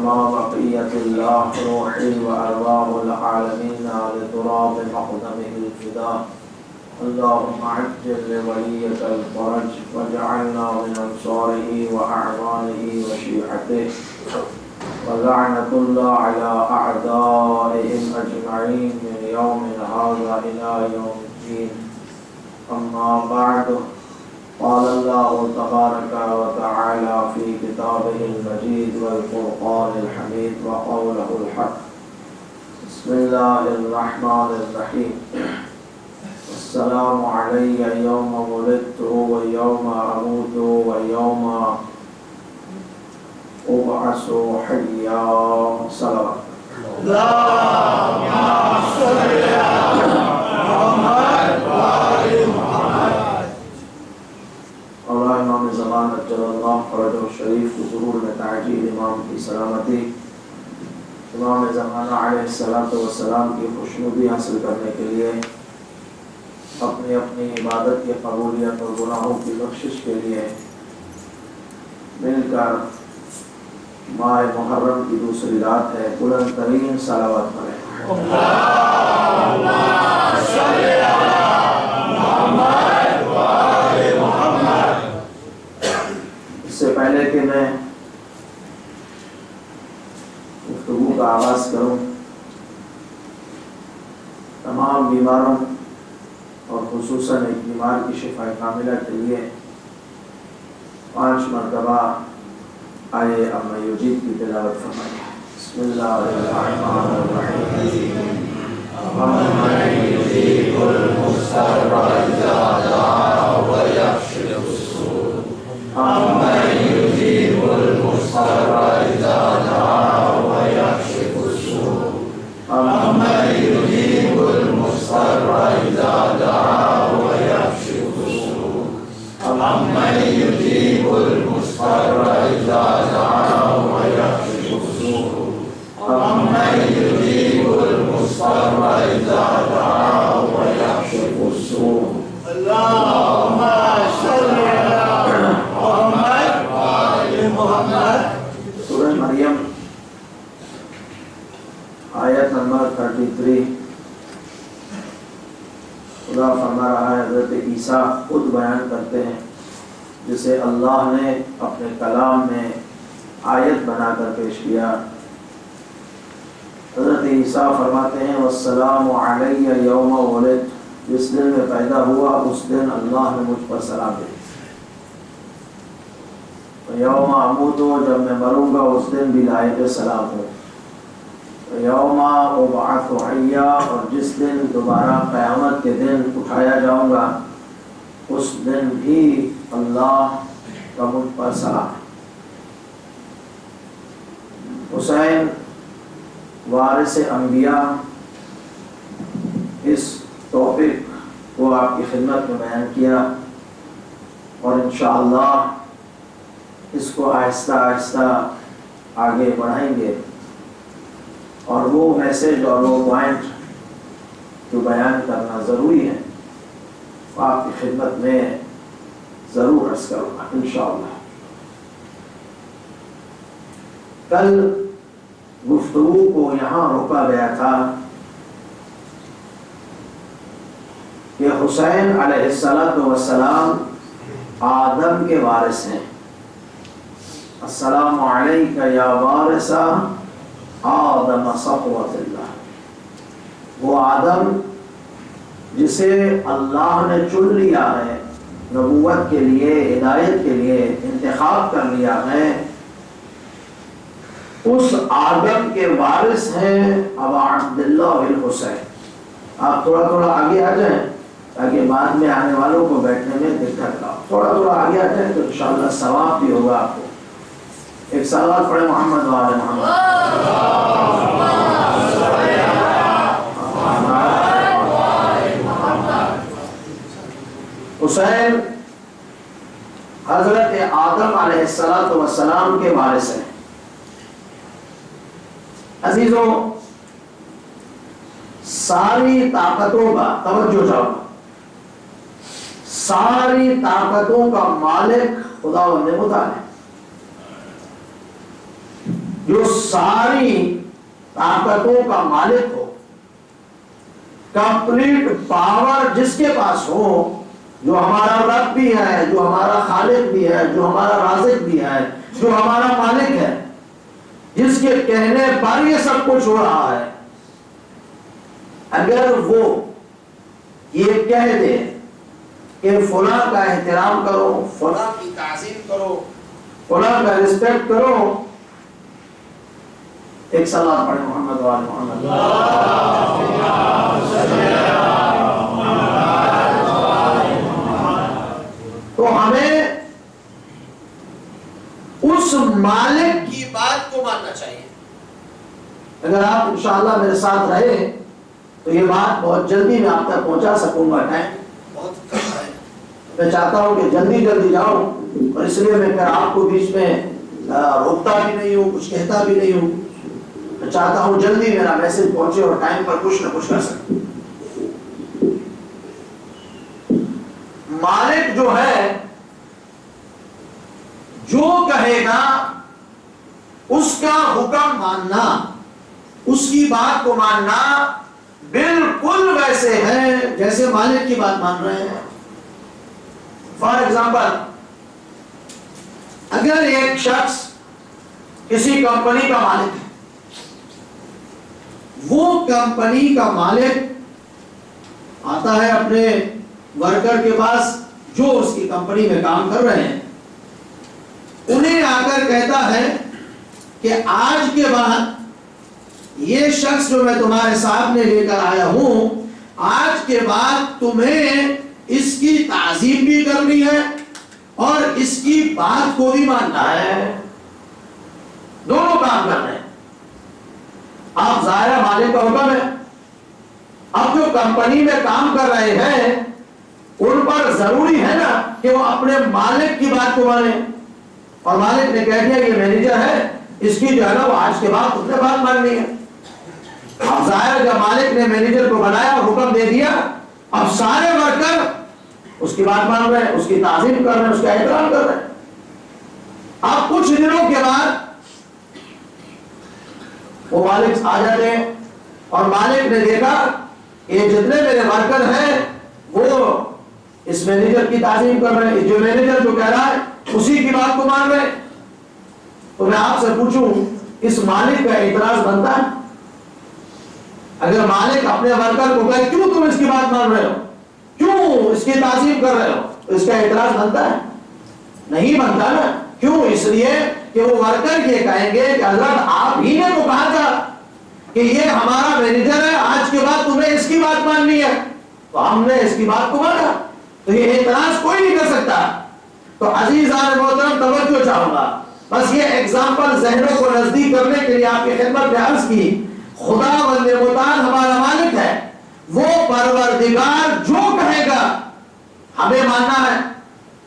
ما بقية الله روحي وأرواح العالمين لتراب مقدمه الفداء اللهم عجل لوليك الفرج واجعلنا من أنصاره وأعوانه وشيعته ولعنة الله على أعدائهم أجمعين من يوم هذا إلى يوم الدين أما بعد قال الله تبارك وتعالى في كتابه المجيد والفرقان الحميد وقوله الحق بسم الله الرحمن الرحيم السلام علي يوم ولدت ويوم أموت ويوم أبعث حيا صلوات اللهم صل على محمد وآل محمد. اور امام زمان اجل اللہ فرجہ شریف کو ظہور میں تعجیل امام کی سلامتی امام زمانہ علیہ السلام کی خوشنودی حاصل کرنے کے لیے اپنی اپنی عبادت کی قبولیت اور گناہوں کی بخشش کے لیے مل کر ماہ محرم کی دوسری رات ہے بلند ترین صلوات پڑھیں اللهم صل على محمد وآل محمد. اس سے پہلے کہ میں گفتگو کا آغاز کروں تمام بیماروں اور خصوصاً ایک بیمار کی شفا کاملہ کے لیے 5 مرتبہ آئے اما یجید کی تلاوت فرمائیں. بسم اللہ الرحمن الرحیم من يجيب المضطر إذا دعا ويكشف السوء من يجيب المضطر إذا دعا ويكشف السوء من يجيب المضطر إذا دعا ويكشف السوء من يجيب المضطر إذا دعا ويكشف السوء من يجيب المضطر إذا دعا ويكشف السوء. اللهم صل على محمد وآل محمد. سورہ مریم آیت نمبر 33 خدا فرما رہا ہے حضرت عیسیٰ خود بیان کرتے ہیں جسے اللہ نے اپنے کلام میں آیت بنا کر پیش کیا. حضرت عیسیٰ فرماتے ہیں والسلام علی یوم ولدت جس دن میں پیدا ہوا اس دن اللہ نے مجھ پر سلام دی. یوم اموت جب میں مروں گا اس دن بھی لائق سلام ہوں. یوم ابعث حیا اور جس دن دوبارہ قیامت کے دن اٹھایا جاؤں گا اس دن بھی اللہ کا مجھ پر سلام. حسین وارث انبیاء اس ٹاپک کو آپ کی خدمت میں بیان کیا اور انشاءاللہ اس کو آہستہ آہستہ آگے بڑھائیں گے اور وہ میسج اور وہ پوائنٹ جو بیان کرنا ضروری ہے وہ آپ کی خدمت میں ضرور عرض کروں گا انشاءاللہ. کل گفتگو کو یہاں روکا گیا تھا کہ حسین علیہ السلام آدم کے وارث ہیں. السلام علیک یا وارث آدم صفوۃ اللہ. وہ آدم جسے اللہ نے چن لیا ہے نبوت کے لیے ہدایت کے لیے انتخاب کر لیا ہے اس آدم کے وارث ہیں ابا عبداللہ الحسین. آپ تھوڑا تھوڑا آگے آ جائیں تاکہ بعد میں آنے والوں کو بیٹھنے میں دقت نہ ہو. تھوڑا تھوڑا آگے آ جائیں تو انشاءاللہ ثواب بھی ہوگا آپ کو. ایک سوال پڑھے محمد وآل محمد. حسین حضرت آدم علیہ السلام کے وارث ہیں. عزیزوں ساری طاقتوں کا توجہ چاہو ساری طاقتوں کا مالک خدا و متعال ہے. جو ساری طاقتوں کا مالک ہو، کمپلیٹ پاور جس کے پاس ہو، جو ہمارا رب بھی ہے، جو ہمارا خالق بھی ہے، جو ہمارا رازق بھی ہے، جو ہمارا مالک ہے، جس کے کہنے پر یہ سب کچھ ہو رہا ہے، اگر وہ یہ کہہ دے کہ فلاں کا احترام کرو، فلاں کی تعظیم کرو، فلاں کا رسپیکٹ کرو، ایک صلوات پڑھیں محمد وآل محمد، تو ہمیں اس مالک کی بات کو ماننا چاہیے. اگر آپ انشاءاللہ میرے ساتھ رہے تو یہ بات بہت جلدی میں آپ تک پہنچا سکوں گا. ٹائم بہت کم ہے، میں چاہتا ہوں کہ جلدی جلدی جاؤں، اور اس لیے میں پھر آپ کو بیچ میں روکتا بھی نہیں ہوں، کچھ کہتا بھی نہیں ہوں. میں چاہتا ہوں جلدی میرا میسج پہنچے اور ٹائم پر کچھ نہ کچھ کر سکوں. مالک جو ہے، جو کہے گا اس کا حکم ماننا، اس کی بات کو ماننا بالکل ویسے ہے جیسے مالک کی بات مان رہے ہیں. فار ایگزامپل، اگر ایک شخص کسی کمپنی کا مالک ہے، وہ کمپنی کا مالک آتا ہے اپنے ورکر کے پاس جو اس کی کمپنی میں کام کر رہے ہیں، انہیں آ کر کہتا ہے کہ آج کے بعد یہ شخص جو میں تمہارے سامنے لے کر آیا ہوں، آج کے بعد تمہیں اس کی تعظیم بھی کرنی ہے اور اس کی بات کو بھی ماننا ہے. دونوں کام کر رہے ہیں. آپ ظاہر مالک کا حکم ہے. اب جو کمپنی میں کام کر رہے ہیں ان پر ضروری ہے نا کہ وہ اپنے مالک کی بات کو مانیں. اور مالک نے کہہ دیا یہ مینیجر ہے، اس کی جو ہے نا وہ آج کے بعد اس نے بات ماننی ہے. اب ظاہر جب مالک نے مینیجر کو بنایا اور حکم دے دیا، اب سارے ورکر اس کی بات مان رہے ہیں، اس کی تعظیم کر رہے ہیں، اس کا احترام کر رہے ہیں. اب کچھ دنوں کے بعد وہ مالک آ جاتے ہیں اور مالک نے دیکھا کہ جتنے میرے ورکر ہیں وہ اس مینیجر کی تعظیم کر رہے ہیں، جو مینیجر جو کہہ رہا ہے اسی کی بات کو مان رہے ہیں. تو میں آپ سے پوچھوں، اس مالک کا اعتراض بنتا ہے؟ اگر مالک اپنے ورکر کو کہے کیوں تم اس کی بات مان رہے ہو، کیوں اس کی تعظیم کر رہے ہو، تو اس کا اعتراض بنتا ہے؟ نہیں بنتا نا. کیوں؟ اس لیے کہ وہ ورکر یہ کہیں گے کہ حضرت آپ ہی نے تو کہا تھا کہ یہ ہمارا مینیجر ہے، آج کے بعد تمہیں اس کی بات ماننی ہے، تو ہم نے اس کی بات کو مانا. تو یہ اعتراض کوئی نہیں کر سکتا. تو عزیزان محترم توجہ چاہوں گا، بس یہ ایگزامپل ذہنوں کو نزدیک کرنے کے لیے آپ کی خدمت میں عرض کی. خدا بند مطاع ہمارا مالک ہے، وہ پروردگار جو کہے گا ہمیں ماننا ہے.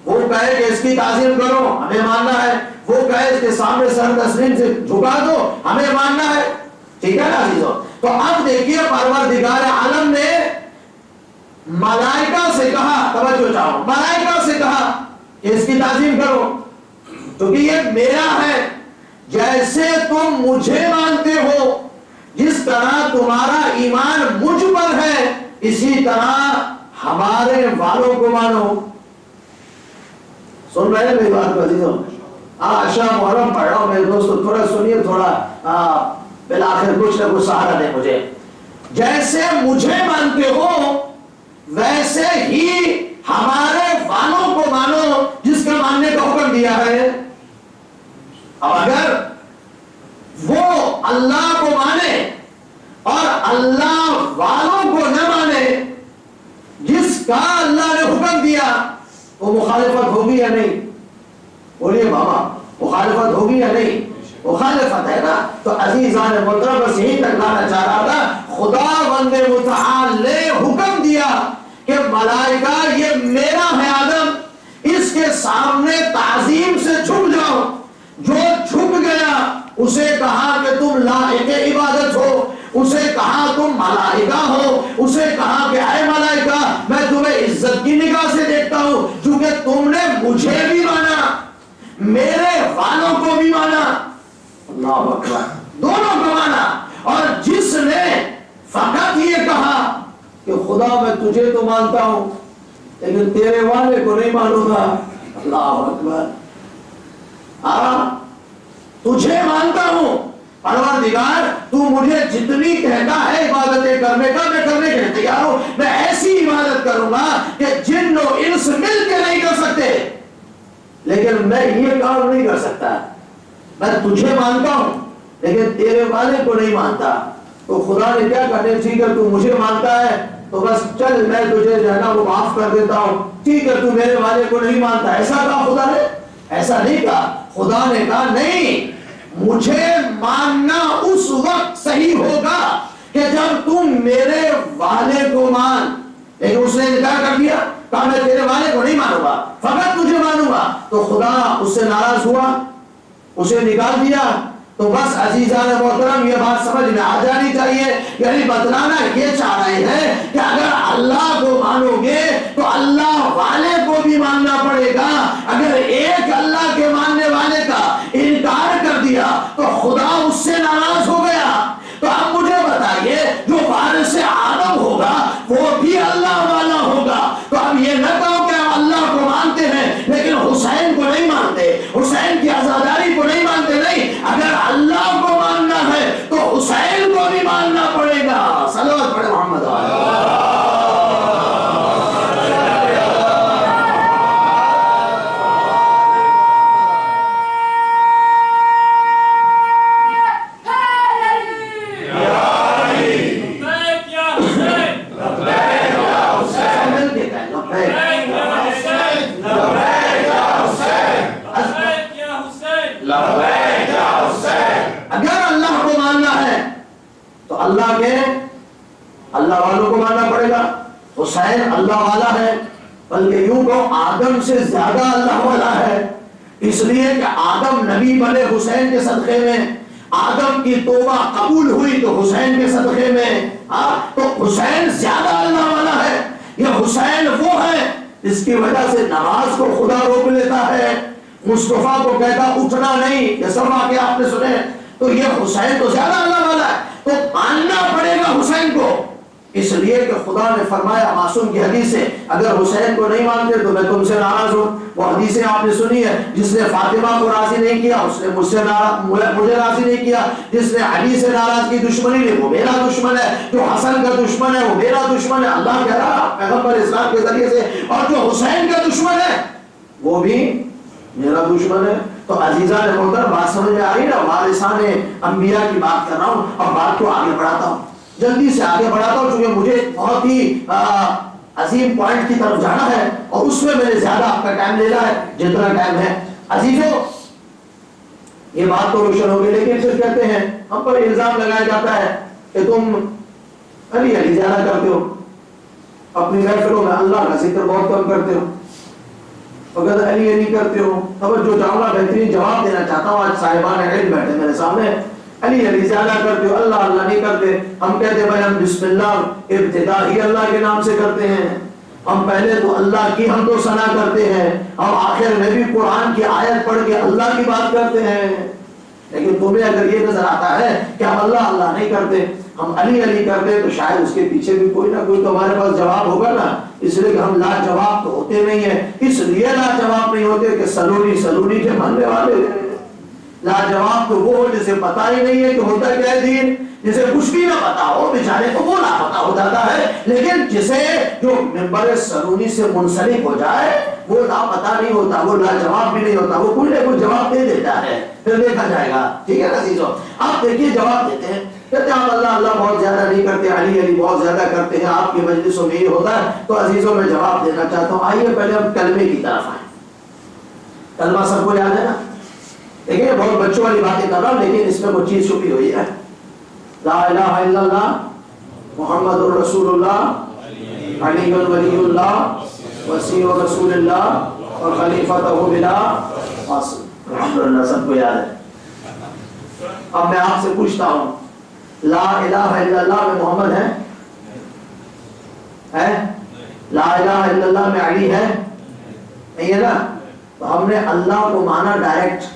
وہ کہے کہ اس کی تعظیم کرو، ہمیں ماننا ہے. وہ کہے اس کے سامنے سر تسلیم سے جھکا دو، ہمیں ماننا ہے. ٹھیک ہے نا عزیزو؟ تو اب دیکھیے پروردگار عالم نے ملائکہ سے کہا، توجہ چاہو، ملائکہ سے کہا کہ اس کی تعظیم کرو کیونکہ یہ میرا ہے. جیسے تم مجھے مانتے ہو، جس طرح تمہارا ایمان مجھ پر ہے، اسی طرح ہمارے والوں کو مانو. سن رہے ہیں میری بات کو عزیزوں؟ عشاء محرم پڑھ رہا ہوں میرے دوستو، تھوڑا سنیے، تھوڑا بالآخر کچھ نہ کچھ سہارا دیں مجھے. جیسے مجھے مانتے ہو ویسے ہی ہمارے والوں کو مانو جس کا ماننے کا حکم دیا ہے. اب اگر وہ اللہ کو مانے اور اللہ والوں کو نہ مانے جس کا اللہ نے حکم دیا، وہ مخالفت ہوگی یا نہیں؟ بولیے بابا، مخالفت ہوگی یا نہیں؟ مخالفت ہے نا. تو عزیزان محترم بس یہی تک لانا چاہ رہا تھا، خدا بند متعال نے حکم دیا کہ ملائکہ یہ میرا ہے آدم، اس کے سامنے تعظیم سے جھک جاؤ. جو جھک گیا اسے کہا کہ تم لائق عبادت ہو، اسے کہا تم ملائکہ ہو، اسے کہا کہ اے ملائکہ میں تمہیں عزت کی نگاہ سے دیکھتا ہوں چونکہ تم نے مجھے بھی مانا، میرے والوں کو بھی مانا. اللہ اکبر، دونوں کو مانا۔ اور جس نے فقط یہ کہا کہ خدا میں تجھے تو مانتا ہوں لیکن تیرے والے کو نہیں مانوں گا، اللہ اکبر، تجھے مانتا ہوں پروردگار، تو مجھے جتنی کہتا ہے عبادتیں کرنے کا میں کرنے کے لیے تیار ہوں، میں ایسی عبادت کروں گا کہ جن و انس مل کے نہیں کر سکتے، لیکن میں یہ کام نہیں کر سکتا، میں تجھے مانتا ہوں لیکن تیرے والے کو نہیں مانتا۔ تو خدا نے کیا کہا، ٹھیک ہے تو مجھے مانتا ہے تو بس چل میں تجھے جو ہے نا وہ معاف کر دیتا ہوں، ٹھیک ہے تو میرے والے کو نہیں مانتا، ایسا کہا خدا نے؟ ایسا نہیں کہا، خدا نے کہا نہیں، مجھے ماننا اس وقت صحیح ہوگا کہ جب تم میرے والے کو مان، لیکن اس نے انکار کر دیا، کہا میں تیرے والے کو نہیں مانوں گا، فقط تجھے مانوں گا، تو خدا اس سے ناراض ہوا، اسے نکال دیا۔ تو بس عزیزان محترم یہ بات سمجھ میں آ جانی چاہیے، یعنی بتلانا یہ چاہ رہے ہیں کہ اگر اللہ کو مانو گے تو اللہ والے کو بھی ماننا پڑے گا، اگر ایک اللہ کے ماننے والے کا انکار کر دیا تو خدا اس سے ناراض ہو گیا۔ تو اب مجھے بتائیے جو وارث آدم ہوگا وہ بھی اللہ والا ہوگا، تو اب یہ نہ کہو کہ ہم اللہ کو مانتے ہیں لیکن حسین کو نہیں مانتے، حسین کی عزاداری کو نہیں مانتے، نہیں، اگر اللہ کو ماننا ہے تو حسین کو بھی ماننا پڑے گا۔ صلوات پڑھے محمد اللہ والوں کو ماننا پڑے گا۔ حسین اللہ والا ہے، بلکہ یوں کہو آدم سے زیادہ اللہ والا ہے، اس لیے کہ آدم نبی بنے حسین کے صدقے میں، آدم کی توبہ قبول ہوئی تو حسین کے صدقے میں، تو حسین زیادہ اللہ والا ہے۔ یہ حسین وہ ہے اس کی وجہ سے نماز کو خدا روک لیتا ہے، مصطفیٰ کو کہتا اٹھنا نہیں، یہ سب واقعہ آپ نے سنے، تو یہ حسین تو زیادہ اللہ والا ہے، تو ماننا پڑے گا حسین کو، اس لیے کہ خدا نے فرمایا معصوم کی حدیث ہے، اگر حسین کو نہیں مانتے تو میں تم سے ناراض ہوں۔ وہ حدیثیں آپ نے سنی ہے، جس نے فاطمہ کو راضی نہیں کیا اس نے مجھے راضی نہیں کیا، جس نے علی سے ناراض کی دشمنی نے وہ میرا دشمن ہے، جو حسن کا دشمن ہے وہ میرا دشمن ہے، اللہ کہہ رہا پیغمبر اسلام کے ذریعے سے، اور جو حسین کا دشمن ہے وہ بھی میرا دشمن ہے۔ تو عزیزان محترم بات سمجھ میں آ رہی نا، وارثان انبیاء کی بات کر رہا ہوں، اب بات کو آگے بڑھاتا ہوں، جلدی سے آگے بڑھاتا ہوں چونکہ مجھے بہت ہی عظیم پوائنٹ کی طرف جانا ہے اور اس میں میں نے زیادہ آپ کا ٹائم لینا ہے جتنا ٹائم ہے۔ عزیزوں یہ بات تو روشن ہوگی، لیکن پھر کہتے ہیں ہم پر الزام لگایا جاتا ہے کہ تم علی علی زیادہ کرتے ہو، اپنی محفلوں میں اللہ کا ذکر بہت کم کرتے ہو، اگر علی علی کرتے ہو۔ توجہ چاہوں گا، بہترین جواب دینا چاہتا ہوں، آج صاحبان علم بیٹھے میرے سامنے، علی علی زیادہ کرتے ہو، اللہ اللہ نہیں کرتے۔ ہم کہتے ہیں بھائی ہم بسم اللہ ابتدا ہی اللہ کے نام سے کرتے ہیں، ہم پہلے تو اللہ کی ہم تو ثنا کرتے ہیں، ہم آخر میں بھی قرآن کی آیت پڑھ کے اللہ کی بات کرتے ہیں، لیکن تمہیں اگر یہ نظر آتا ہے کہ ہم اللہ اللہ نہیں کرتے، ہم علی علی کرتے، تو شاید اس کے پیچھے بھی کوئی نہ کوئی تو ہمارے پاس جواب ہوگا نا، اس لیے کہ ہم لاجواب تو ہوتے نہیں ہیں، اس لیے لاجواب نہیں ہوتے کہ سلونی سلونی کے ماننے والے ہیں۔ لاجواب تو وہ جسے پتا ہی نہیں ہے کہ ہوتا کیا ہے دین، جسے کچھ بھی نہ پتا ہو بیچارے کو وہ لاپتا ہو جاتا ہے، لیکن جسے جو منبر سلونی سے منسلک ہو جائے وہ لاپتا نہیں ہوتا، وہ لاجواب بھی نہیں ہوتا، وہ کوئی نہ کوئی جواب دے دیتا ہے، پھر دیکھا جائے گا۔ ٹھیک ہے عزیزو، آپ دیکھیے جواب دیتے ہیں، کہتے ہیں آپ اللہ اللہ بہت زیادہ نہیں کرتے، علی علی بہت زیادہ کرتے ہیں، آپ کی مجلسوں میں یہ ہوتا ہے۔ تو عزیزوں میں جواب دینا چاہتا ہوں، آئیے پہلے ہم کلمے کی طرف آئیں۔ کلمہ سب کو یاد ہے نا؟ دیکھیں بہت بچوں والی باتیں کر رہا ہوں لیکن اس میں وہ چیز چھپی ہوئی ہے، لا الہ الا اللہ محمد الرسول اللہ علی ولی اللہ وسیع رسول اللہ اور خلیفۃ بلا فاصل، الحمدللہ سب کو یاد ہے۔ اب میں آپ سے پوچھتا ہوں، لا الہ الا اللہ میں محمد ہے؟ لا الہ الا اللہ میں علی ہے؟ نہیں ہے نا؟ تو ہم نے اللہ کو مانا ڈائریکٹ،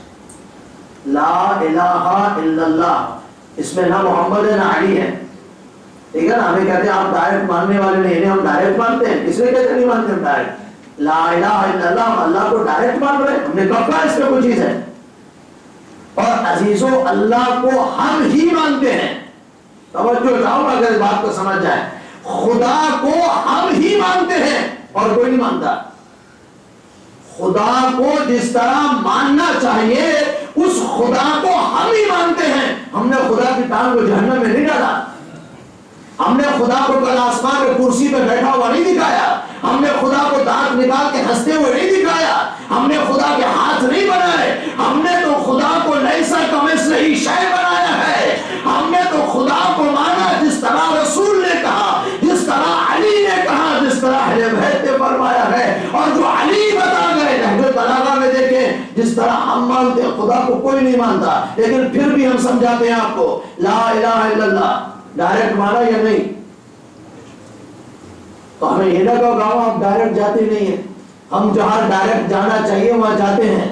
لا الہ الا اللہ، اس میں نہ محمد ہے نہ علی ہے، ٹھیک ہے نا. ہمیں کہتے ہیں آپ ڈائریکٹ ماننے والے نہیں ہیں، ہم ڈائریکٹ مانتے ہیں. کس نے کہتے نہیں مانتے ہم ڈائریکٹ؟ لا الہ الا اللہ، ہم اللہ کو ڈائریکٹ مان رہے ہیں. ہم نے کب کہا اس میں کوئی چیز ہے؟ اور عزیزو اللہ کو ہم ہی مانتے ہیں. توجہ چاہو اگر اس بات کو سمجھ جائے، خدا کو ہم ہی مانتے ہیں اور کوئی نہیں مانتا. خدا کو جس طرح ماننا چاہیے اس خدا کو ہم ہی مانتے ہیں. ہم نے خدا کی ٹانگ کو جہنم میں نہیں ڈالا، ہم نے خدا کو کل آسمان میں کرسی پہ بیٹھا ہوا نہیں دکھایا، ہم نے خدا کو دانت نکال کے ہنستے ہوئے نہیں دکھایا، ہم نے خدا کے ہاتھ نہیں بنائے. ہم نے تو خدا کو لیسا کمثلہ شیء بنایا ہے. ہم نے تو خدا کو مانا جس طرح رسول نے کہا، جس طرح علی نے کہا، جس طرح اہل بیت نے فرمایا ہے، اور جو علی بتا گئے. نہج البلاغہ میں دیکھیں جس طرح ہم مانتے ہیں خدا کو کوئی نہیں مانتا، لیکن پھر بھی ہم سمجھاتے ہیں آپ کو لا الہ الا اللہ ڈائریکٹ مانا یا نہیں. تو ہمیں یہ نہ کہو گاؤں آپ ڈائریکٹ جاتے نہیں ہیں. ہم جہاں ڈائریکٹ جانا چاہیے وہاں جاتے ہیں،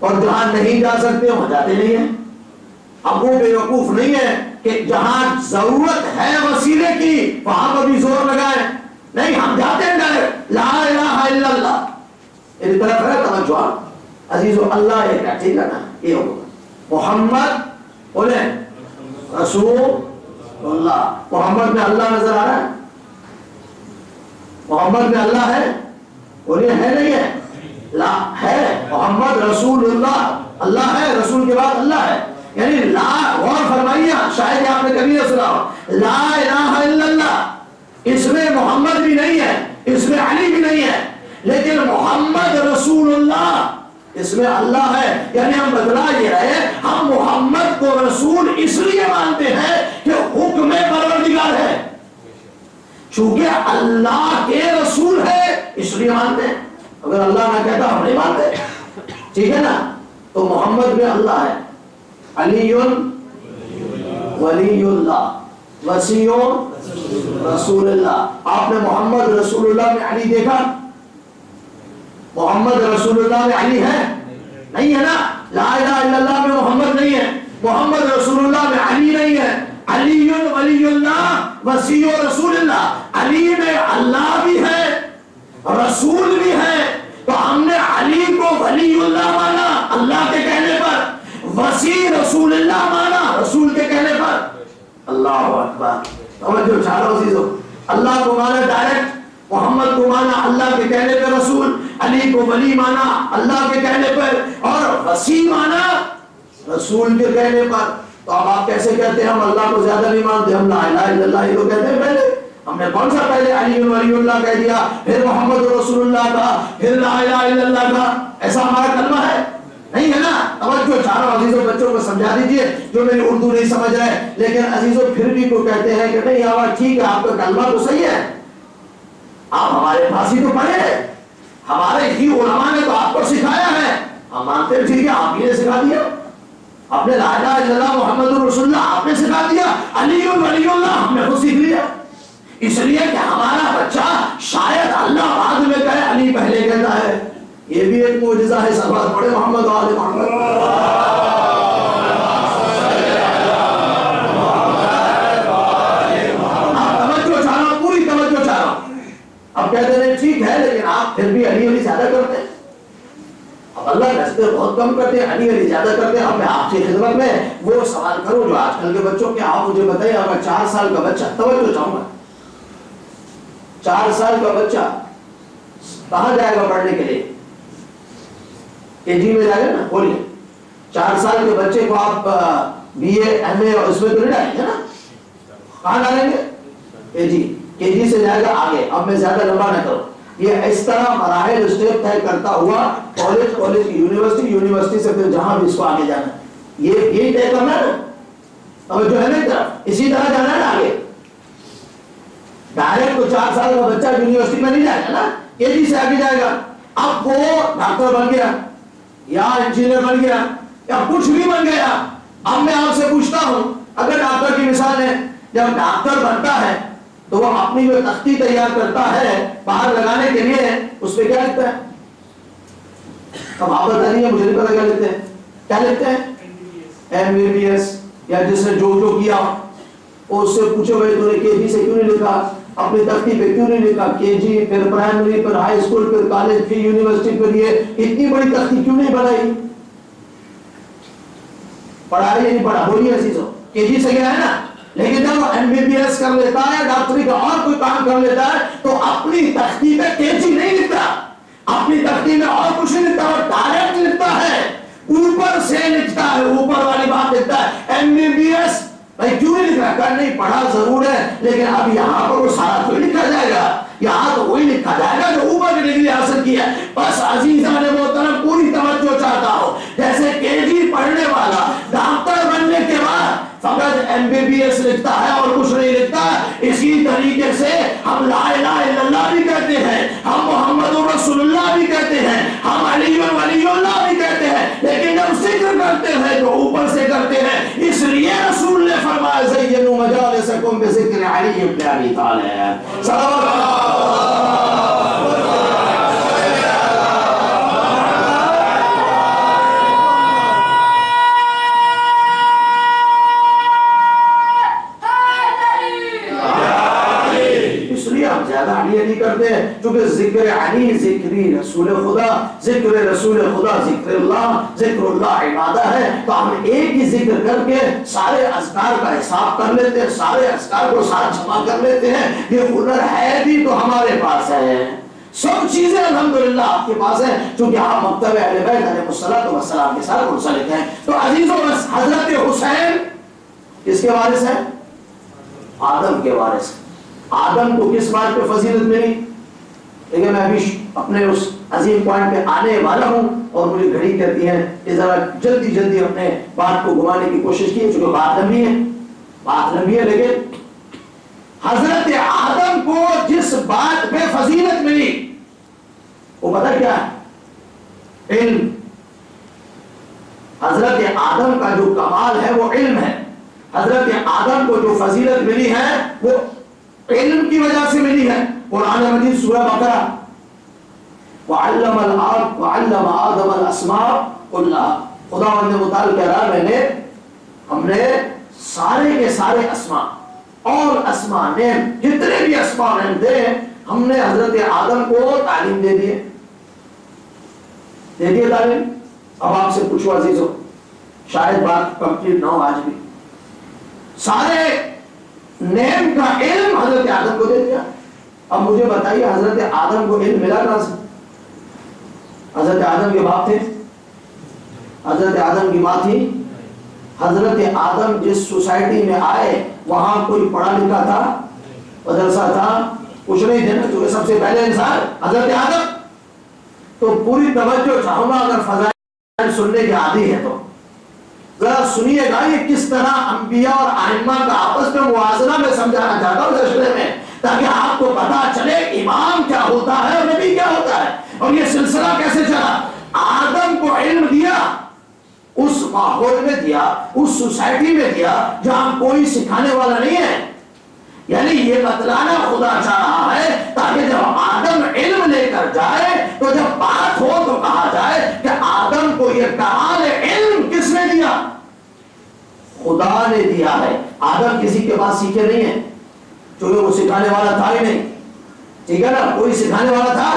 اور جہاں نہیں جا سکتے وہاں جاتے نہیں ہیں. اب وہ بے وقوف نہیں ہے کہ جہاں ضرورت ہے وسیلے کی وہاں پر بھی زور لگائیں. نہیں، ہم جاتے ہیں ڈائریکٹ لا الہ الا اللہ. میری طرف ہے توجہ عزیزو. اللہ ایک ہے، ٹھیک ہے نا. یہ ہوگا محمد بولے رسول اللہ. محمد میں اللہ نظر آ رہا ہے؟ محمد میں اللہ ہے؟ بولیے ہے نہیں ہے؟ لا ہے. محمد رسول اللہ، اللہ ہے، رسول کے بعد اللہ ہے. یعنی لا، غور فرمائیے، شاید آپ نے کبھی نہ سنا ہو، لا الہ الا اللہ اس میں محمد بھی نہیں ہے، اس میں علی بھی نہیں ہے، لیکن محمد رسول اللہ اس میں اللہ ہے. یعنی ہم بتلا یہ رہے ہم محمد کو رسول اس لیے مانتے ہیں کہ حکم پروردگار ہے، چونکہ اللہ کے رسول ہے اس لیے مانتے ہیں. اگر اللہ نہ کہتا ہم نہیں مانتے، ٹھیک ہے نا. تو محمد میں اللہ ہے، علی ولی اللہ، وسیع رسول اللہ. آپ نے محمد رسول اللہ میں علی دیکھا؟ محمد رسول اللہ میں علی ہے؟ نہیں ہے نا. لا الہ الا اللہ میں محمد نہیں ہے، محمد رسول اللہ میں علی نہیں ہے. علی ولی اللہ وسیع رسول اللہ. علی میں اللہ بھی ہے رسول بھی ہے. تو ہم نے علی کو ولی اللہ مانا اللہ کے کہنے پر، وسیع رسول اللہ مانا رسول کے کہنے پر. اللہ اکبر. توجہ چاروں چیزوں. اللہ کو مانا ڈائریکٹ، محمد کو مانا اللہ کے کہنے پہ رسول، علی کو ولی مانا اللہ کے کہنے پر، اور وسیع مانا رسول کے کہنے پر. تو اب آپ کیسے کہتے ہیں ہم اللہ کو زیادہ نہیں مانتے؟ ہم لا الہ الا اللہ ہی تو کہتے ہیں. پہلے ہم نے کون سا پہلے علی ولی اللہ کہہ دیا، پھر محمد رسول اللہ کا، پھر لا الہ الا اللہ کا؟ ایسا ہمارا کلمہ ہے نہیں ہے نا. توجہ چاروں عزیزوں بچوں کو سمجھا دیجئے جو میری اردو نہیں سمجھ رہے. لیکن عزیزوں پھر بھی کو کہتے ہیں کہ نہیں آواز ٹھیک ہے، آپ کا کلمہ تو صحیح ہے، آپ ہمارے پاس ہی تو پڑھے ہیں، ہمارے ہی علماء نے تو آپ کو سکھایا ہے. ہم مانتے ہیں ٹھیک ہے، آپ ہی نے سکھا دیا. آپ نے لا الہ الا اللہ محمد رسول اللہ آپ نے سکھا دیا. علی ولی اللہ ہم نے خود سیکھ لیا. اس لیے کہ ہمارا بچہ شاید اللہ بعد میں کہے علی پہلے کہتا ہے. یہ بھی ایک معجزہ ہے. سب پڑھے محمد و آل محمد. توجہ چاہنا، پوری توجہ چاہنا. اب کہتے ہیں ٹھیک ہے لیکن آپ پھر بھی علی ولی زیادہ کرتے ہیں. اب اللہ رستے بہت کم کرتے ہیں، علی ولی زیادہ کرتے ہیں. اب میں آپ کی خدمت میں وہ سوال کروں جو آج کل کے بچوں کے. آپ مجھے بتائیے اگر 4 سال کا بچہ، توجہ چاہوں گا، 4 سال کا بچہ کہاں جائے گا پڑھنے کے لیے؟ KG میں جائے گا نا. بولیے 4 سال کے بچے کو آپ BA MA اور اس میں تو نہیں ڈالیں گے نا. کہاں ڈالیں گے؟ KG سے جائے گا آگے. اب میں زیادہ لمبا نہ کروں. یہ اس طرح مراحل اسٹیپ طے کرتا ہوا کالج کی یونیورسٹی سے پھر جہاں بھی اس کو آگے جانا ہے یہ طے کرنا ہے نا. توجہ ہے نا طرف، اسی طرح جانا ہے نا آگے. ڈائریکٹ تو 4 سال کا بچہ یونیورسٹی میں نہیں جائے گا نا، KG سے آگے جائے گا. اب وہ ڈاکٹر بن گیا یا انجینئر بن گیا یا کچھ بھی بن گیا. اب میں آپ سے پوچھتا ہوں، اگر ڈاکٹر کی مثال ہے، جب ڈاکٹر بنتا ہے تو وہ اپنی جو تختی تیار کرتا ہے باہر لگانے کے لیے، اس پہ کیا لکھتا ہے؟ اب آپ بتا دیجیے، مجھے نہیں پتا کیا لکھتے ہیں. کیا لکھتے ہیں؟ MBBS یا جس نے جو کیا اور اس سے پوچھو بھائی تو نے KG سے کیوں نہیں لکھا، اپنی تختی پہ کیوں نہیں لکھا KG، پھر پرائمری، پھر ہائی اسکول، پھر کالج، پھر یونیورسٹی، پھر یہ اتنی بڑی تختی کیوں نہیں بنائی؟ پڑھا یا نہیں پڑھا؟ بولیے عزیزو، KG سے گیا ہے نا، لیکن جب وہ MBBS کر لیتا ہے، ڈاکٹری کا اور کوئی کام کر لیتا ہے تو اپنی تختی پہ KG نہیں لکھتا، اپنی تختی میں اور کچھ نہیں لکھتا، وہ ڈائریکٹ لکھتا ہے، اوپر سے لکھتا ہے، اوپر والی بات لکھتا ہے۔ MBBS بھائی کیوں نہیں لکھ رہا؟ کہ نہیں پڑھا ضرور ہے لیکن اب یہاں پر وہ سارا کوئی لکھا جائے گا، یہاں تو وہی لکھا جائے گا جو اوپر کی ڈگری حاصل کی ہے۔ بس عزیزان محترم پوری توجہ چاہتا ہوں، جیسے KG پڑھنے والا ڈاکٹر بننے کے بعد فقط MBBS لکھتا ہے اور کچھ نہیں لکھتا، اسی طریقے سے ہم لا الہ الا اللہ بھی کہتے ہیں، ہم محمد رسول اللہ بھی کہتے ہیں، ہم علی ولی اللہ بھی کہتے ہیں، لیکن جب ذکر کرتے ہیں تو اوپر سے کرتے ہیں۔ اس لیے رسول نے فرمایا زینوا مجالسکم بذکر علی بن ابی طالب، نہیں کرتے چونکہ ذکر علی ذکری رسول خدا، ذکر رسول خدا ذکر اللہ عبادہ ہے، تو ہم ایک ہی ذکر کر کے سارے اذکار کا حساب کر لیتے ہیں، سارے اذکار کو ساتھ جمع کر لیتے ہیں۔ یہ ہنر ہے بھی تو ہمارے پاس ہے، سب چیزیں الحمدللہ آپ کے پاس ہیں، چونکہ آپ مکتب اہل بیت علیہ الصلوۃ والسلام کے ساتھ منسلک ہیں۔ تو عزیزوں بس حضرت حسین کس کے وارث ہیں؟ آدم کے وارث۔ آدم کو کس بات پہ فضیلت ملی؟ لیکن میں ابھی اپنے اس عظیم پوائنٹ پہ آنے والا ہوں اور مجھے گھڑی کہتی ہے کہ ذرا جلدی جلدی اپنے بات کو گھمانے کی کوشش کی، چونکہ بات لمبی ہے لیکن حضرت آدم کو جس بات پہ فضیلت ملی وہ پتہ کیا ہے؟ علم۔ حضرت آدم کا جو کمال ہے وہ علم ہے، حضرت آدم کو جو فضیلت ملی ہے وہ علم کی وجہ سے ملی ہے۔ قرآن مجید سورہ بقرہ وعلم آدم الاسماء كلها، خداوند متعال کہہ رہا ہم نے سارے کے سارے اسماء اور اسماء نیم جتنے بھی اسماء نیم دے ہم نے حضرت آدم کو تعلیم دے دیے تعلیم۔ اب آپ سے پوچھو عزیزو، شاید بات کمپلیٹ نہ ہو آج بھی، سارے نیم کا علم حضرت آدم کو دے دیا۔ اب مجھے بتائیے حضرت آدم کو علم ملا کہاں سے؟ حضرت آدم کے باپ تھے، حضرت آدم کی ماں تھی، حضرت آدم جس سوسائٹی میں آئے وہاں کوئی پڑھا لکھا تھا، مدرسہ تھا، کچھ نہیں تھے نا، کیونکہ سب سے پہلے انسان حضرت آدم۔ تو پوری توجہ چاہوں گا، اگر فضائل سننے کے عادی ہے تو ذرا سنیے گا یہ کس طرح انبیاء اور ائمہ کا آپس میں موازنہ میں سمجھانا چاہتا ہوں سلسلے میں، تاکہ آپ کو پتا چلے امام کیا ہوتا ہے اور نبی کیا ہوتا ہے اور یہ سلسلہ کیسے چلا۔ آدم کو علم دیا، اس ماحول میں دیا، اس سوسائٹی میں دیا جہاں کوئی سکھانے والا نہیں ہے، یعنی یہ بتلانا خدا چاہ رہا ہے تاکہ جب آدم علم لے کر جائے تو جب بات ہو تو کہا جائے کہ آدم کو یہ کمال علم کس نے دیا؟ خدا نے دیا ہے۔ آدم کسی کے پاس سیکھے نہیں ہیں، چونکہ وہ سکھانے والا تھا ہی نہیں، ٹھیک ہے نا، کوئی سکھانے والا تھا؟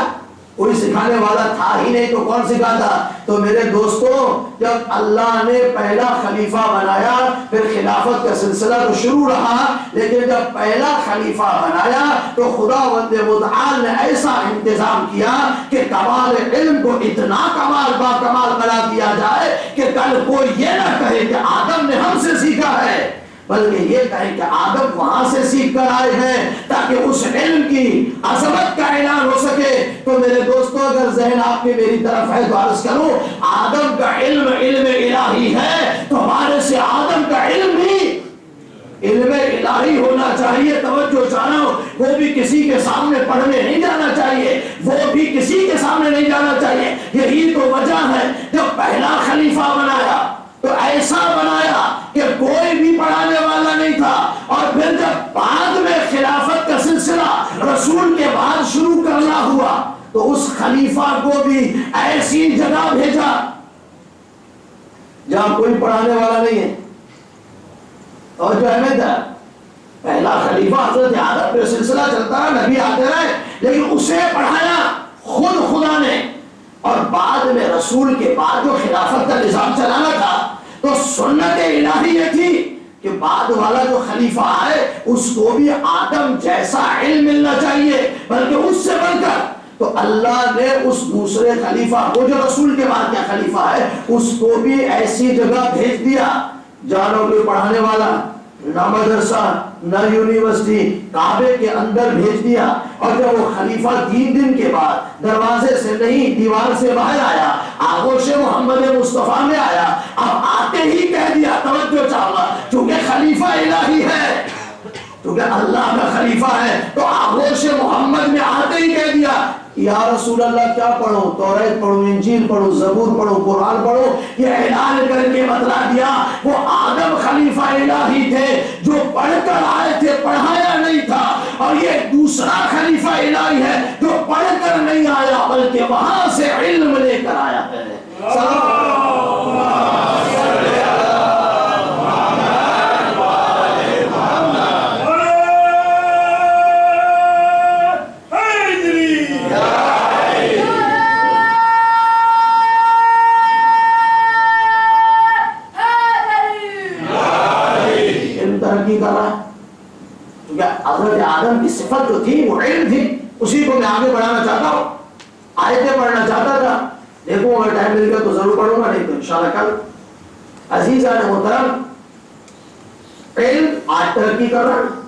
کوئی سکھانے والا تھا ہی نہیں تو کون سکھاتا؟ تو میرے دوستوں جب اللہ نے پہلا خلیفہ بنایا، پھر خلافت کا سلسلہ تو شروع رہا، لیکن جب پہلا خلیفہ بنایا تو خداوند متعال نے ایسا انتظام کیا کہ کمال علم کو اتنا کمال بنا دیا جائے کہ کل کوئی یہ نہ کہے کہ آدم نے ہم سے سیکھا ہے، بلکہ یہ کہیں کہ آدم وہاں سے سیکھ کر آئے ہیں، تاکہ اس علم کی عظمت کا اعلان ہو سکے۔ تو میرے دوستوں اگر ذہن آپ کی میری طرف ہے تو عرض کروں، آدم کا علم الہی ہے تو ہمارے سے آدم کا علم بھی علم الہی ہونا چاہیے۔ توجہ چاہنا ہو، وہ بھی کسی کے سامنے پڑھنے نہیں جانا چاہیے، وہ بھی کسی کے سامنے نہیں جانا چاہیے۔ یہی تو وجہ ہے جب پہلا خلیفہ بنایا تو ایسا بنایا کہ کوئی بھی پڑھانے والا نہیں تھا، اور پھر جب بعد میں خلافت کا سلسلہ رسول کے بعد شروع کرنا ہوا تو اس خلیفہ کو بھی ایسی جگہ بھیجا جہاں کوئی پڑھانے والا نہیں ہے. اور جو اہمیت ہے پہلا خلیفہ حضرت آدم پہ سلسلہ چلتا رہا, نبی آتے رہے, لیکن اسے پڑھایا خود خدا نے. اور بعد میں رسول کے بعد جو خلافت کا نظام چلانا تھا تو سنت الہی یہ تھی کہ بعد والا جو خلیفہ آئے اس کو بھی آدم جیسا علم ملنا چاہیے, بلکہ اس سے بڑھ کر. تو اللہ نے اس دوسرے خلیفہ کو جو رسول کے بعد کا خلیفہ ہے اس کو بھی ایسی جگہ بھیج دیا جانو کوئی پڑھانے والا, نہ مدرسہ نہ یونیورسٹی, کعبے کے اندر بھیج دیا. اور جب وہ خلیفہ 3 دن کے بعد دروازے سے نہیں دیوار سے باہر آیا, آغوش محمد مصطفیٰ میں آیا, اب آتے ہی کہہ دیا, توجہ چاہا, چونکہ خلیفہ الہی ہے, کیونکہ اللہ کا خلیفہ ہے, تو آغوش محمد میں آتے ہی کہہ دیا یا رسول اللہ کیا پڑھو, توریت پڑھو, انجیل پڑھو, زبور پڑھو, قرآن پڑھو. یہ اعلان کر کے بتلا دیا وہ آدم خلیفہ الہی تھے جو پڑھ کر آئے تھے, پڑھایا نہیں تھا, اور یہ دوسرا خلیفہ الہی ہے جو پڑھ کر نہیں آیا بلکہ وہاں سے علم لے کر آیا ہے. حضرت آدم کی صفت جو تھی وہ علم تھی, اسی کو میں آگے بڑھانا چاہتا ہوں. آیتیں پڑھنا چاہتا تھا, دیکھو اگر ٹائم مل گیا تو ضرور پڑھوں گا, نہیں تو انشاءاللہ کل. عزیزان محترم, علم آج ترقی کر رہا ہے,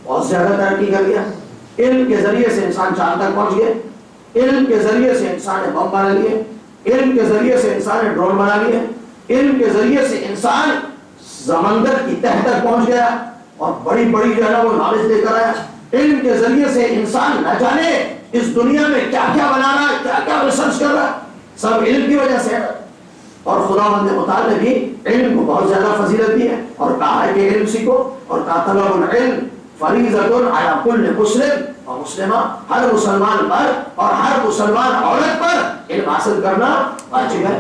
بہت زیادہ ترقی کر گیا. علم کے ذریعے سے انسان چاند تک پہنچ گئے, علم کے ذریعے سے انسان نے بم بنا لیے, علم کے ذریعے سے انسان نے ڈرون بنا لیے, علم کے ذریعے سے انسان سمندر کی تہ تک پہنچ گیا اور بڑی بڑی جو ہے نا وہ نالج لے کر آیا. علم کے ذریعے سے انسان نہ جانے اس دنیا میں کیا کیا بنا رہا ہے, کیا کیا ریسرچ کر رہا ہے, سب علم کی وجہ سے ہے. اور خداوند متعال نے بھی علم کو بہت زیادہ فضیلت دی ہے اور کہا ہے کہ علم سیکھو, اور کہا طلب العلم فریضۃ علی کل مسلم اور مسلمہ, ہر مسلمان پر اور ہر مسلمان عورت پر علم حاصل کرنا واجب ہے.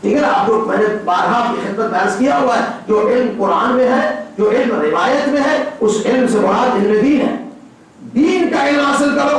ٹھیک ہے نا, آپ کو میں نے بارہا آپ کی خدمت میں عرض کیا ہوا ہے, جو علم قرآن میں ہے, جو علم روایت میں ہے, اس علم سے مراد علم دین ہے. دین کا علم حاصل کرو,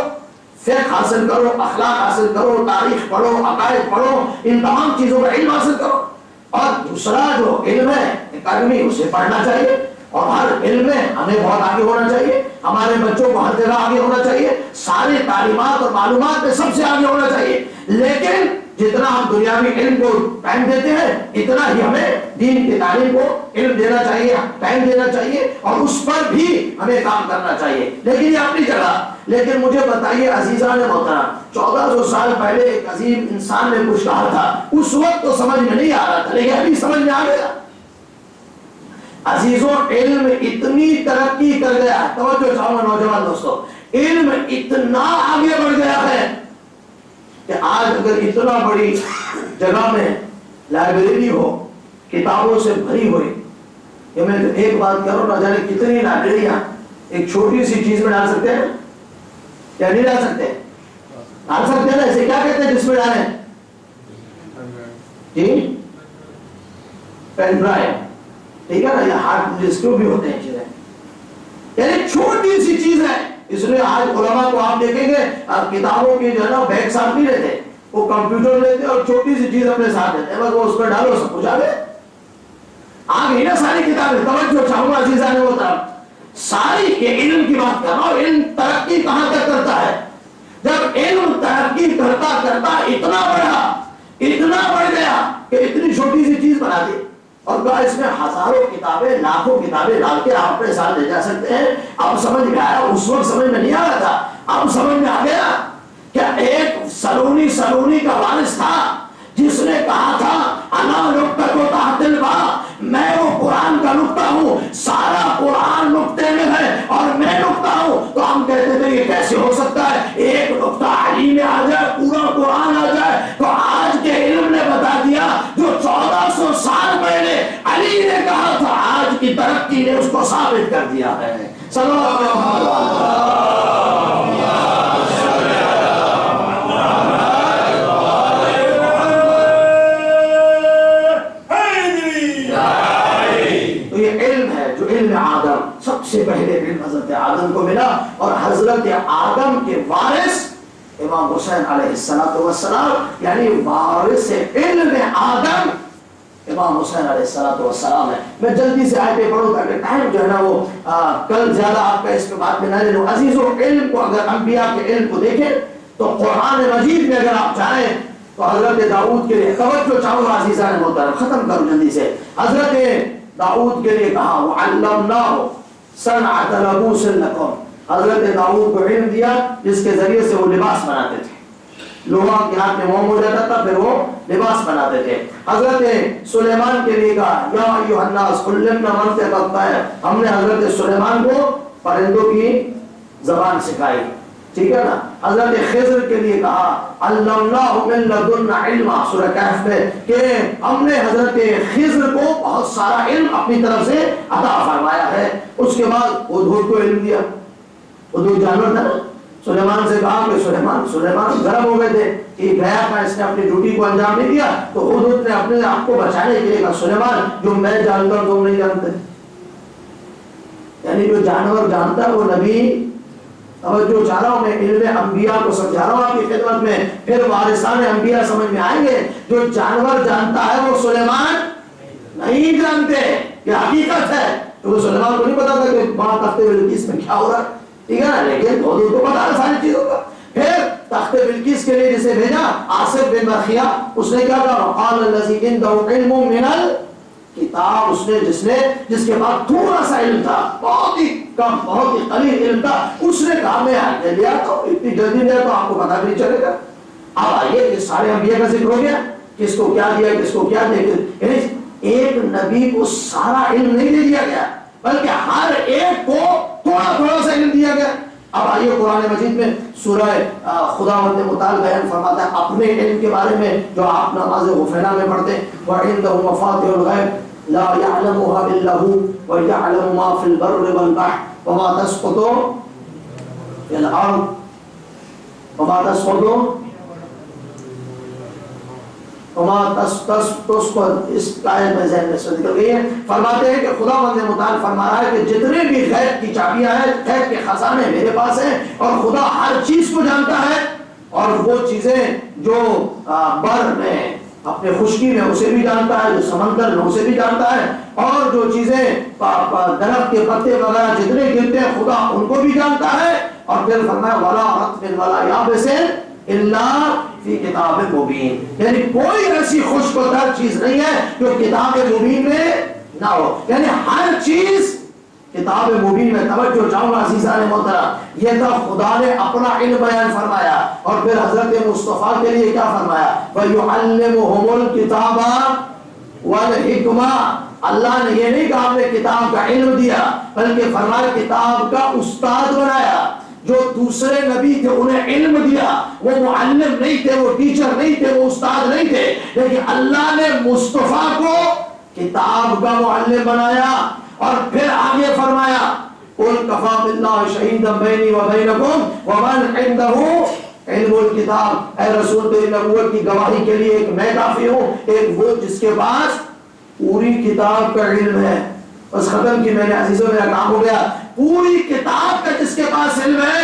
فقہ حاصل کرو, اخلاق حاصل کرو, تاریخ پڑھو, عقائد پڑھو, ان تمام چیزوں کا علم حاصل کرو. اور دوسرا جو علم ہے اکیڈمی, اسے پڑھنا چاہیے, اور ہر علم میں ہمیں بہت آگے ہونا چاہیے, ہمارے بچوں کو ہر جگہ آگے ہونا چاہیے, ساری تعلیمات اور معلومات میں سب سے آگے ہونا چاہیے. لیکن جتنا ہم دنیاوی علم کو ٹائم دیتے ہیں اتنا ہی ہمیں دین کی تعلیم کو علم دینا چاہیے, ٹائم دینا چاہیے, اور اس پر بھی ہمیں کام کرنا چاہیے. لیکن یہ اپنی جگہ. لیکن مجھے بتائیے عزیزان محترم, 1400 سال پہلے ایک عظیم انسان نے کچھ کہا تھا, اس وقت تو سمجھ میں نہیں آ رہا تھا, لیکن ابھی سمجھ میں آ گیا. عزیزوں, علم اتنی ترقی کر گیا, توجہ چاہوں گا نوجوان دوستوں, علم اتنا آگے بڑھ گیا ہے کہ آج اگر اتنا بڑی جگہ میں لائبریری ہو, کتابوں سے بھری ہوئی, کہ میں ایک بات کروں, نہ جانے کتنی لائبریریاں ایک چھوٹی سی چیز میں ڈال سکتے ہیں, کیا نہیں ڈال سکتے؟ ڈال سکتے ہیں نا, اسے کیا کہتے ہیں جس میں ڈالیں؟ جی, پین ڈرائیو. ٹھیک ہے نا, یہ ہارڈ ڈسک بھی ہوتے ہیں چیزیں, یعنی چھوٹی سی چیز ہے. اس لیے آج علماء کو آپ دیکھیں گے کتابوں کی جو ہے نا بیگ ساتھ نہیں لیتے, وہ کمپیوٹر لیتے اور چھوٹی سی چیز اپنے ساتھ لیتے ہیں, بس وہ اس پہ ڈالو سب کچھ آ گئی نا ساری کتابیں. توجہ چاہوں گا عزیزان محترم, ساری کے علم کی بات کر رہا ہوں. علم ترقی کہاں تک کرتا ہے؟ جب علم ترقی کرتا کرتا اتنا بڑھ گیا کہ اتنی چھوٹی سی چیز بنا دی, اور کہا اس میں ہزاروں کتابیں, لاکھوں کتابیں ڈال کے آپ اپنے ساتھ لے جا سکتے ہیں. اب سمجھ میں آیا, اس وقت سمجھ میں نہیں آ رہا تھا, اب سمجھ میں آ گیا. کیا ایک سلونی کا وارث تھا جس نے کہا تھا انا نقطہ کو تحت الباء, میں وہ قرآن کا نقطہ ہوں, سارا قرآن نقطے میں ہے اور میں نقطہ ہوں. تو ہم کہتے تھے یہ کیسے ہو سکتا ہے, ایک نقطہ علی میں آ جائے, پورا قرآن آ جائے. تو آج کے علم نے بتا دیا جو 1400 سال پہلے علی نے کہا تھا, آج کی ترقی نے اس کو ثابت کر دیا ہے. یہ علم ہے جو علم آدم، سب سے پہلے علم حضرت آدم کو ملا، اور حضرت آدم کے وارث امام حسین علیہ السلام، یعنی وارث علم آدم امام حسین علیہ السلام ہے۔ میں جلدی سے آیتیں پڑھوں تاکہ ٹائم جو ہے نا وہ کل زیادہ آپ کا اس کے بعد میں نہ لے لوں۔ عزیزو، علم کو اگر انبیاء کے علم کو دیکھیں تو قرآن مجید میں اگر آپ چاہیں تو حضرت داؤد کے لیے توجہ چاہوں گا عزیزان محترم، ختم کروں جلدی سے۔ حضرت داؤد کے لیے کہا وَعَلَّمْنَاهُ صَنْعَةَ لَبُوسٍ لَكُمْ، حضرت داؤد کو علم دیا جس کے ذریعے سے وہ لباس بناتے تھے، لوہا کے ہاتھ میں موم ہو جاتا تھا پھر وہ لباس بناتے تھے۔ حضرت سلیمان کے لیے کہا یا ایھا الناس علمنا منطق الطیر، ہم نے حضرت سلیمان کو پرندوں کی زبان سکھائی، ٹھیک ہے نا۔ حضرت خضر کے لیے کہا علمناہ من لدنا علما، سورہ کہف میں، کہ ہم نے حضرت خضر کو بہت سارا علم اپنی طرف سے عطا فرمایا ہے۔ اس کے بعد ہدہد کو علم دیا، ہدہد جانور تھا نا، سلیمان سے کہا کہ سلیمان گرم ہو گئے تھے کہ گیا تھا، اس نے اپنی ڈیوٹی کو انجام نہیں دیا، تو ہدہد نے اپنے آپ کو بچانے کے لیے کہا سلیمان جو میں جانتا ہوں تم نہیں جانتے، یعنی جو جانور جانتا ہے وہ نبی۔ توجہ چاہ رہا ہوں میں، علم انبیاء کو سمجھا رہا ہوں آپ کی خدمت میں، پھر وارثان انبیاء سمجھ میں آئیں گے۔ جو جانور جانتا ہے وہ سلیمان نہیں جانتے، یہ حقیقت ہے۔ تو سلیمان کو نہیں پتا تھا کہ وہاں تخت بلقیس میں کیا ہو رہا ہے، ٹھیک ہے نا، لیکن ہدہد کو پتا ہے ساری چیزوں کا۔ پھر تخت بلقیس کے لیے جسے بھیجا آصف بن برخیہ، اس نے کیا کہا وقال الذی عنده علم من الکتاب، جس کے پاس تھوڑا سا علم تھا، بہت ہی کم، بہت ہی قلیل علم تھا، اس نے کہا میں آگے لیا تو اتنی جلدی لیا تو آپ کو پتا بھی نہیں چلے گا۔ اب آئیے یہ سارے انبیاء کا ذکر ہو گیا، کس کو کیا دیا، کس کو کیا دیا، یعنی ایک نبی کو سارا علم نہیں دے دیا گیا بلکہ ہر ایک کو تھوڑا تھوڑا سا علم دیا گیا۔ اب آئیے قرآن مجید میں سورہ خداوند متعال بیان فرماتا ہے اپنے علم کے بارے میں جو آپ نماز غفیلہ میں پڑھتے ہیں، وَعِندَهُ مَفَاتِحُ الْغَیْبِ لَا يَعْلَمُهَا إِلَّا هُوَ وَيَعْلَمُ مَا فِي الْبَرِّ وَالْبَحْرِ وَمَا تَسْقُطُ فِي الْأَرْضِ وَمَا تَسْقُطُ اس آیت میں ذہن میں سے نکل گئی ہے۔ فرماتے ہیں کہ خداوند متعال فرما رہا ہے کہ جتنے بھی غیب کی چابیاں ہیں، غیب کے خزانے میرے پاس ہیں، اور خدا ہر چیز کو جانتا ہے، اور وہ چیزیں جو بر میں اپنے خشکی میں اسے بھی جانتا ہے، جو سمندر میں اسے بھی جانتا ہے، اور جو چیزیں درخت کے پتے وغیرہ جتنے گرتے ہیں خدا ان کو بھی جانتا ہے۔ اور پھر فرمایا وَلَا رَطْبٍ وَلَا يَابِسٍ إِلَّا فی کتاب مبین، یعنی کوئی ایسی خشک و تر چیز نہیں ہے جو کتاب مبین میں نہ ہو، یعنی ہر چیز کتاب مبین میں۔ توجہ چاہوں گا عزیزان محترم، یہ تھا خدا نے اپنا علم بیان فرمایا، اور پھر حضرت مصطفیٰ کے لیے کیا فرمایا وَيُعَلِّمُهُمُ الْكِتَابَ وَالْحِکْمَةَ، اللہ نے یہ نہیں کہا ہم نے کتاب کا علم دیا، بلکہ فرمایا کتاب کا استاد بنایا۔ جو دوسرے نبی تھے انہیں علم دیا، وہ معلم نہیں تھے، وہ ٹیچر نہیں تھے، وہ استاد نہیں تھے، لیکن اللہ نے مصطفیٰ کو کتاب کا معلم بنایا۔ اور پھر آگے فرمایا قُلْ كَفَىٰ بِاللَّهِ شَهِيدًا بَيْنِي وَبَيْنَكُمْ وَمَنْ عِندَهُ علم الکتاب، اے رسول تیری نبوت کی گواہی کے لیے ایک میں کافی ہوں، ایک وہ جس کے پاس پوری کتاب کا علم ہے۔ بس ختم کی میں نے عزیزوں، میرا کام ہو گیا۔ پوری کتاب کا جس کے پاس علم ہے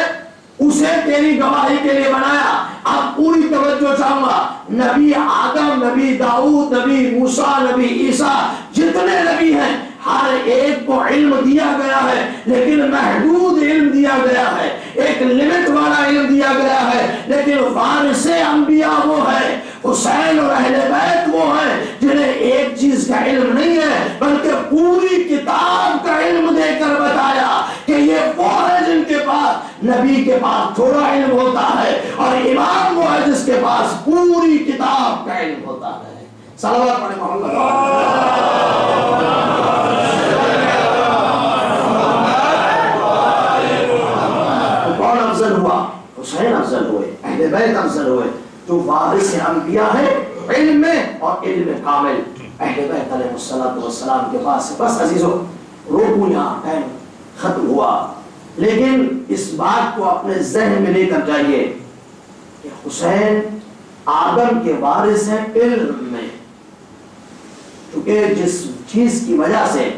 اسے تیری گواہی کے لیے بنایا۔ اب پوری توجہ چاہوں گا، نبی آدم، نبی داؤد، نبی موسیٰ، نبی عیسیٰ، جتنے نبی ہیں ہر ایک کو علم دیا گیا ہے، لیکن محدود علم دیا گیا ہے، ایک لمٹ والا علم دیا گیا ہے، لیکن وارث انبیاء وہ ہے، حسین اور اہل بیت وہ ہیں جنہیں ایک چیز کا علم نہیں ہے بلکہ پوری کتاب کا علم دے کر بتایا کہ یہ وہ ہے جن کے پاس، نبی کے پاس تھوڑا علم ہوتا ہے، اور امام وہ ہے جس کے پاس پوری کتاب کا علم ہوتا ہے۔ صلوات پڑھیں محمد۔ کون افضل ہوا؟ حسین افضل ہوئے، اہل بیت افضل ہوئے، جو وارث انبیاء ہیں علم میں اور علم کامل، اہل بیت علیہ السلام کے پاس۔ بس عزیزو روکو یہاں، ٹائم ختم ہوا، لیکن اس بات کو اپنے ذہن میں لے کر جائیے کہ حسین آدم کے وارث ہیں علم میں، کیونکہ جس چیز کی وجہ سے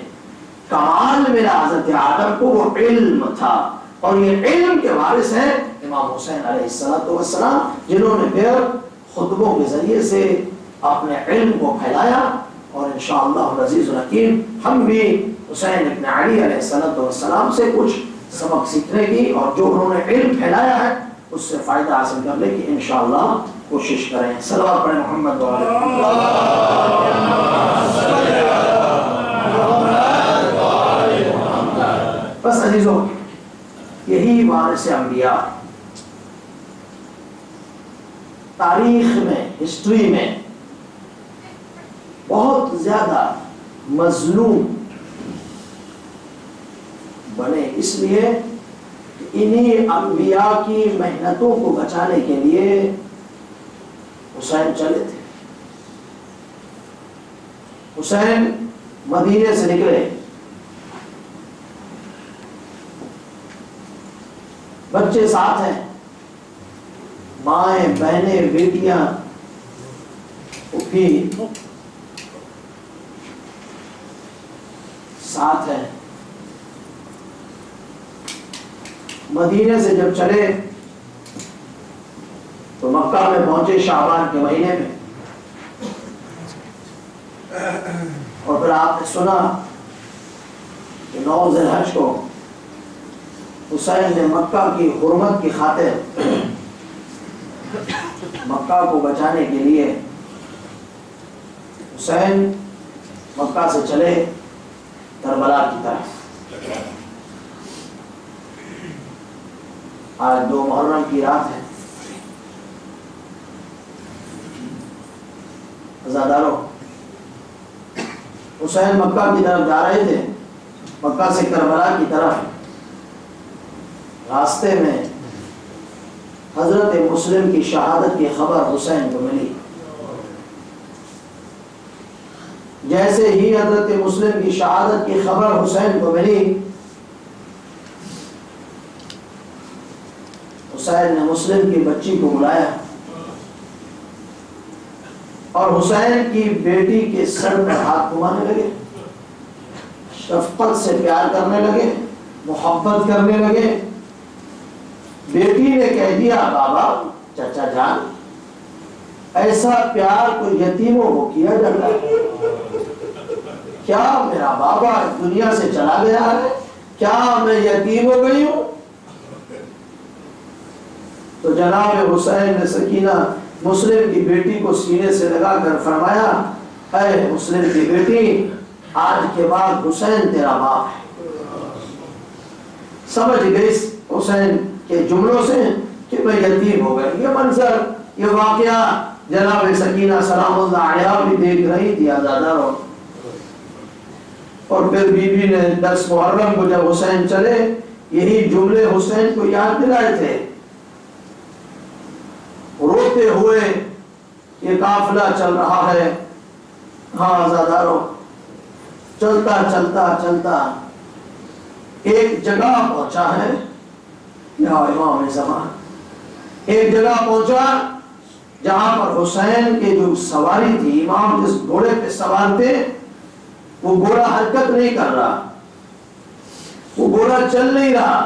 کمال ملا حضرت آدم کو وہ علم تھا، اور یہ علم کے وارث ہیں امام حسین علیہ السلام، جنہوں نے پھر خطبوں کے ذریعے سے اپنے علم کو پھیلایا۔ اور انشاءاللہ العزیز الحکیم ہم بھی حسین ابن علی علیہ السلام سے کچھ سبق سیکھنے کی اور جو انہوں نے علم پھیلایا ہے اس سے فائدہ حاصل کرنے کی انشاءاللہ کوشش کریں۔ صلوات پڑھیں محمد و بس عزیزوں، یہی وارث انبیاء تاریخ میں، ہسٹری میں بہت زیادہ مظلوم بنے، اس لیے کہ انہی انبیاء کی محنتوں کو بچانے کے لیے حسین چلے تھے۔ حسین مدینے سے نکلے، بچے ساتھ ہیں، مائیں بہنیں بیٹیاں پھوپھی ساتھ ہیں۔ مدینے سے جب چلے تو مکہ میں پہنچے شعبان کے مہینے میں، اور پھر آپ نے سنا کہ 9 ذی الحج کو حسین نے مکہ کی حرمت کی خاطر، مکہ کو بچانے کے لیے حسین مکہ سے چلے کربلا کی طرف۔ آج 2 محرم کی رات ہے، عزاداروں، حسین مکہ کی طرف جا رہے تھے، مکہ سے کربلا کی طرف۔ راستے میں حضرت مسلم کی شہادت کی خبر حسین کو ملی۔ جیسے ہی حضرت مسلم کی شہادت کی خبر حسین کو ملی، حسین نے مسلم کی بچی کو بلایا اور حسین کی بیٹی کے سر پر ہاتھ گھمانے لگے، شفقت سے پیار کرنے لگے، محبت کرنے لگے۔ بیٹی نے کہہ دیا، بابا، چچا جان، ایسا پیار کوئی یتیموں کو کیا جاتا ہے؟ کیا میرا بابا دنیا سے چلا گیا ہے؟ کیا میں یتیم ہو گئی ہوں؟ تو جناب حسین نے سکینہ مسلم کی بیٹی کو سینے سے لگا کر فرمایا، اے مسلم کی بیٹی، آج کے بعد حسین تیرا باپ ہے۔ سمجھ گئی حسین کے جملوں سے کہ میں یتیم ہو گئی۔ یہ منظر، یہ واقعہ جناب سکینہ سلام اللہ علیہا بھی دیکھ رہی تھی آزاداروں۔ اور پھر بی بی نے 10 محرم کو جب حسین چلے، یہی جملے حسین کو یاد دلائے تھے، روتے ہوئے یہ قافلہ چل رہا ہے۔ ہاں آزاداروں، چلتا چلتا چلتا ایک جگہ پہنچا ہے، یا امام زمان ایک جگہ پہنچا جہاں پر حسین کے جو سواری تھی، امام جس گھوڑے پہ سوار تھے، وہ گھوڑا حرکت نہیں کر رہا، وہ گھوڑا چل نہیں رہا۔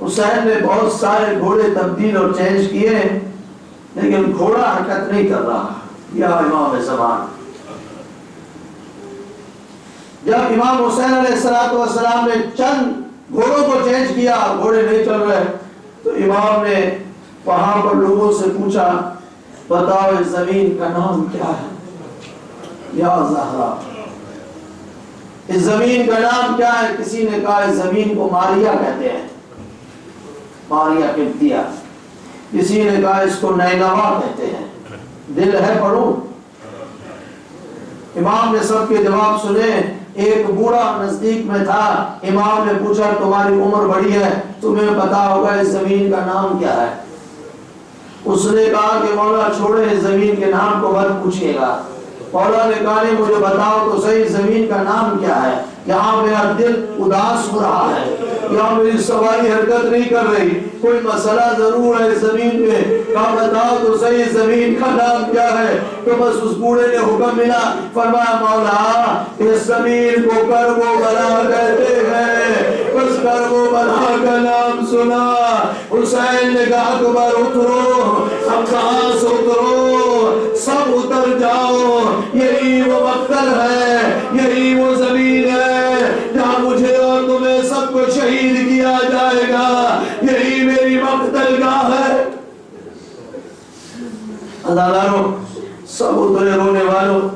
حسین نے بہت سارے گھوڑے تبدیل اور چینج کیے، لیکن گھوڑا حرکت نہیں کر رہا۔ یا امام زمان، جب امام حسین علیہ السلام نے چند گھوڑوں کو چینج کیا، گھوڑے نہیں چل رہے، تو امام نے وہاں پر لوگوں سے پوچھا، بتاؤ اس زمین کا نام کیا ہے؟ یا زہرا، اس زمین کا نام کیا ہے؟ کسی نے کہا اس زمین کو ماریا کہتے ہیں، ماریا قبطیہ۔ کسی نے کہا اس کو نینوا کہتے ہیں، دل ہے پڑھوں۔ امام نے سب کے جواب سنے۔ ایک بوڑھا نزدیک میں تھا، امام نے پوچھا تمہاری عمر بڑی ہے، تمہیں پتا ہوگا اس زمین کا نام کیا ہے؟ اس نے کہا کہ مولا چھوڑے، اس زمین کے نام کو مت پوچھئے گا۔ مولا نے کہا نہیں، مجھے بتاؤ تو صحیح زمین کا نام کیا ہے؟ یہاں میرا دل اداس ہو رہا ہے، یہاں میری سواری حرکت نہیں کر رہی، کوئی مسئلہ ضرور ہے زمین میں۔ کہا بتاؤ تو صحیح زمین کا نام کیا ہے؟ تو بس اس بوڑھے نے حکم ملا، فرمایا مولا اس زمین کو کر وہ حسین نے کہا اکبر اترو، اب کہاں سے اترو، سب اتر جاؤ، یہی وہ مقتل ہے، یہی وہ زمین ہے جہاں مجھے اور تمہیں سب کو شہید کیا جائے گا، یہی میری مقتل گاہ ہے۔ عزیزانو سب اترے رونے والوں۔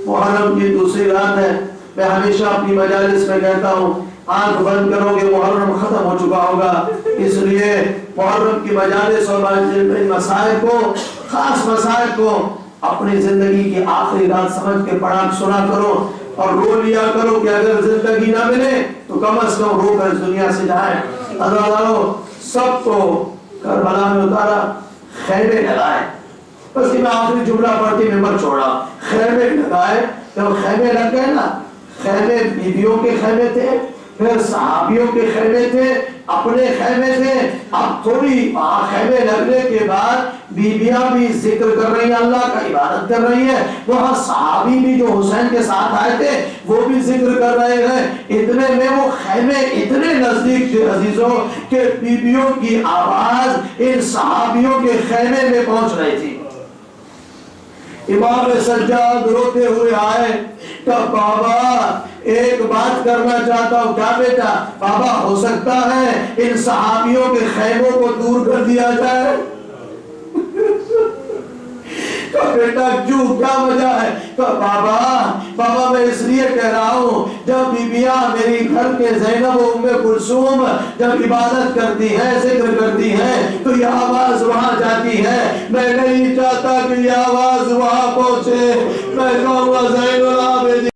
محرم کی دوسری رات ہے، میں ہمیشہ اپنی مجالس میں کہتا ہوں آنکھ بند کرو گے محرم ختم ہو چکا ہوگا، اس لیے محرم کی مجالس اور مسائل کو، خاص مسائل کو اپنی زندگی کی آخری رات سمجھ کے پڑھا سنا کرو اور رو لیا کرو کہ اگر زندگی نہ ملے تو کم از کم رو کر اس دنیا سے جائیں۔ عزیزانو سب کو کربلا میں اتارا، خیمے لگائے، بس میں آخری جملہ پڑھتی ممبر چھوڑا، خیمے لگائے۔ جب خیمے لگ گئے نا، خیمے بیویوں کے خیمے تھے، پھر صحابیوں کے خیمے تھے، اپنے خیمے تھے، اب تھوڑی خیمے لگنے کے بعد بیویاں بھی ذکر کر رہی ہیں، اللہ کا عبادت کر رہی ہیں، وہاں صحابی بھی جو حسین کے ساتھ آئے تھے وہ بھی ذکر کر رہے ہیں، اتنے میں وہ خیمے اتنے نزدیک تھے عزیزوں کہ بیویوں کی آواز ان صحابیوں کے خیمے میں پہنچ رہی تھی۔ امام سجاد روتے ہوئے آئے کہ بابا ایک بات کرنا چاہتا ہوں۔ کیا بیٹا؟ بابا ہو سکتا ہے ان صحابیوں کے خیموں کو دور کر دیا جائے؟ کہ بیٹا کیوں، کیا وجہ ہے؟ کہ بابا میں اس لیے کہہ رہا ہوں جب بیبیاں میری گھر کے زینب و ام کلثوم جب عبادت کرتی ہیں، ذکر کرتی ہیں تو یہ آواز وہاں جاتی ہے، میں نہیں چاہتا کہ یہ آواز وہاں پہنچے۔ میں کہوں گا زین العابدین